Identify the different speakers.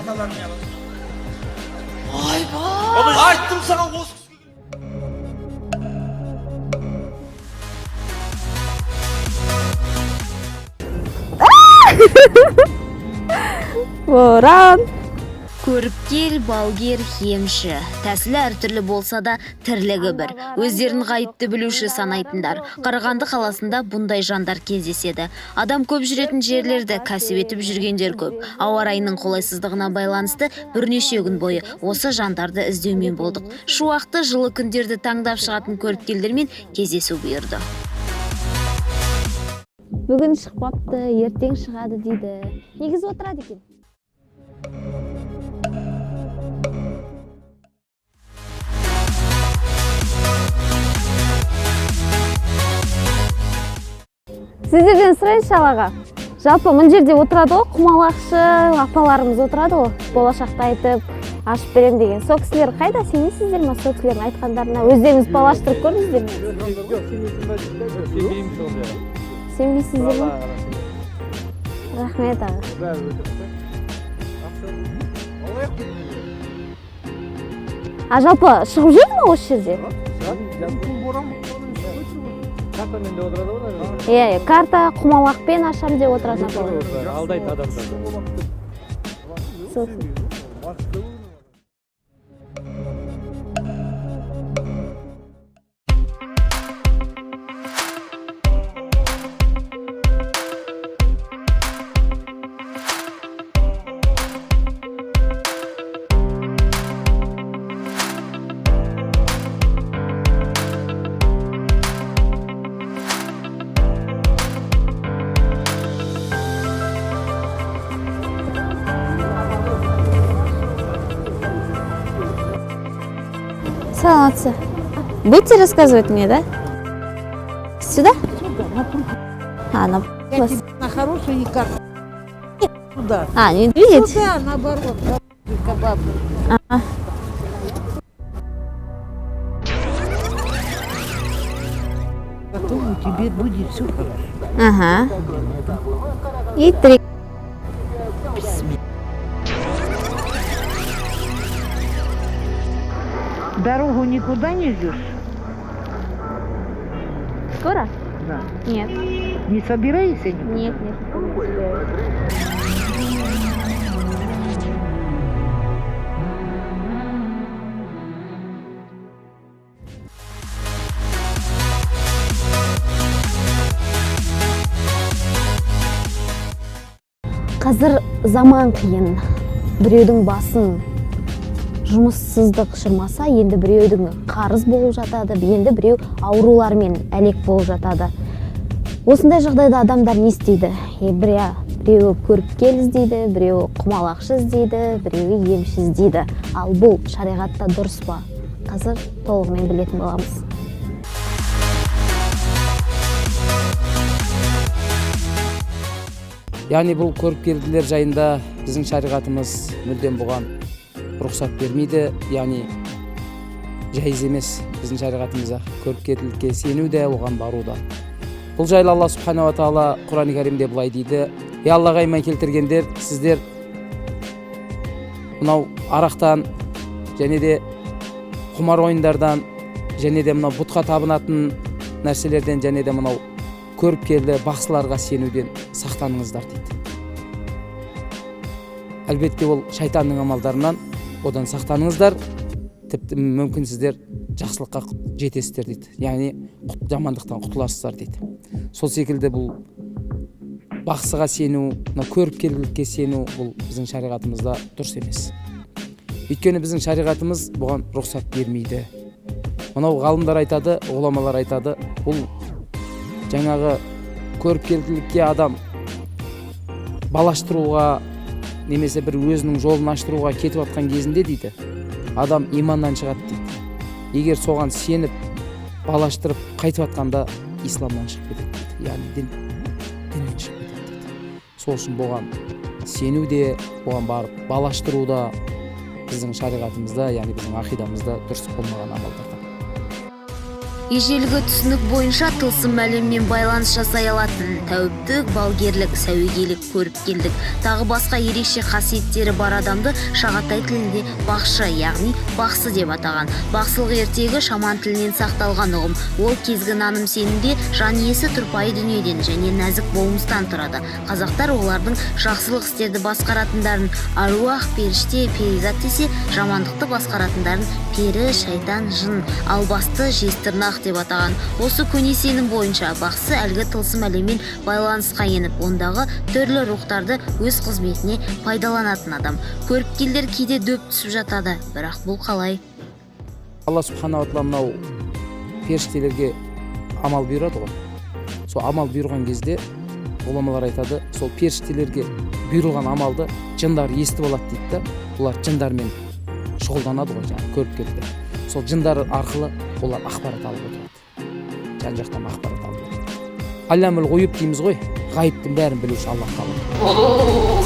Speaker 1: аталарың аласың.
Speaker 2: Ойбай!
Speaker 1: Айттым саған осы
Speaker 3: Боран.
Speaker 2: Көріпкел, балгер, хемші. Тәсілі әртүрлі болса да тірлігі бір. Өздерін ғайыпты білуші санайтындар. Қарағанды қаласында бұндай жандар кездеседі. Адам көп жүретін жерлерді кәсіп етіп жүргендер көп. Ауа райының қолайсыздығына байланысты бірнеше күн бойы осы жандарды іздеумен болдық. Шуақты жылы күндерді таңдап шығатын көріпкелдермен кездесу бұйырды.
Speaker 3: Бүгін шықпапты, ертең шығады дейді. Негізі отырады екен. Сіздерден сұрайыншы алаға. Жалпы мына жерде отырады ғой, құмалақшы апаларымыз отырады ғой. Болашақта айтып, ашып берем деген. Сол кісілер қайда, сенесіздер ме? Сол кісілердің айтқандарына өздеріңіз балаштырып көрдіңіздер ме? Сенбейсіздер ме? Рахмет аға. А жалпы шығып жүрді ме осы жерде?
Speaker 4: Картамен де отырады ғой.
Speaker 3: Иә, карта құмалақпен ашам деп отыратын апалар.
Speaker 4: Алдайды адамдар.
Speaker 3: Саламатсыз. Будете рассказывать мне, да? Сюда? На
Speaker 5: хорошие карты. Туда.
Speaker 3: не видите?
Speaker 5: Сюда, наоборот. Кабабы. Потом у тебя будет все хорошо.
Speaker 3: Ага. И 3.
Speaker 5: Дорогу никуда не ждешь?
Speaker 3: Скоро?
Speaker 5: Да.
Speaker 3: Нет.
Speaker 5: Не собираешься?
Speaker 3: Нет. Қазір заман қиын. Біреудің басын жұмыссыздық шырмаса, енді біреудің қарыз болып жатады, енді біреу аурулармен әлек болып жатады. Осындай жағдайда адамдар не істейді? Біреуі көріпкел іздейді, біреуі құмалақшы іздейді, біреуі емші іздейді. Ал бұл шариғатта дұрыс па? Қазір толығымен білетін боламыз.
Speaker 4: Яғни бұл көріпкелділер жайында біздің шариғатымыз мүлдем бұған рұқсат бермейді. Яғни жайыз емес біздің шариғатымызда көріпкелдікке сену де, оған бару да. Бұл жайлы Алла субханала тағала Құран-ы Кәрімде былай дейді: Аллаға иман келтіргендер, сіздер мынау арақтан және де құмар ойындардан және де мынау бұтқа табынатын нәрселерден және де мынау көріпкелді бақсыларға сенуден сақтаныңыздар дейді. Әлбетте ол шайтанның амалдарынан одан сақтаныңыздар, тіпті мүмкін сіздер жақсылыққа жетесіздер дейді. Яғни жамандықтан құтыласыздар дейді. Сол секілді бұл бақсыға сену, көріпкелдікке сену бұл біздің шариғатымызда дұрыс емес. Өйткені біздің шариғатымыз бұған рұқсат бермейді. Мынау ғалымдар айтады, ғұламалар айтады, бұл жаңағы көріпкелдікке адам балаштыруға немесе бір өзінің жолын аштыруға кетіп атқан кезінде дейді, адам иманнан шығады дейді. Егер соған сеніп балаштырып қайтып атқанда исламнан шығып кетеді дейді. Яғни діннен шығып кетеді дейді. Сол үшін бұған сену де, бұған барып балаштыру да біздің шариғатымызда, яғни біздің ақидамызда дұрыс болмаған амалдардан.
Speaker 2: ежелгі түсінік бойынша тылсым әлеммен байланыс жасай алатын тәуіптік, балгерлік, сәуегейлік көріп келдік. Тағы басқа ерекше қасиеттері бар адамды Шағатай тілінде бақшы, яғни бақсы деп атаған. Бақсылық ертегі шаман тілінен сақталған ұғым. Ол кезгі наным сенімде жан иесі тұрпайы дүниеден және нәзік болмыстан тұрады. Қазақтар олардың жақсылық істерді басқаратындарын аруақ, періште, перизат десе, жамандықты басқаратындарын пері, шайтан, жын, албасты, жезтырнақ деп атаған. Осы көне сенім бойынша бақсы әлгі тылсым әлеммен байланысқа еніп, ондағы түрлі рухтарды өз қызметіне пайдаланатын адам. Көріпкелдер кейде дөп түсіп жатады, бірақ бұл қалай?
Speaker 4: Алла субханала тағала мынау періштелерге амал бұйырады ғой. Сол амал бұйырған кезде ғұламалар айтады, сол періштелерге бұйырылған амалды жындар естіп алады дейді да, бұлар жындармен шұғылданады ғой, жаңағы көріпкелдер. Сол жындар арқылы олар ақпарат алып отырады. Жан-жақтан ақпарат алып отырады. Алламул ғойып дейміз ғой, ғайыптың бәрін білуші Аллах тағала.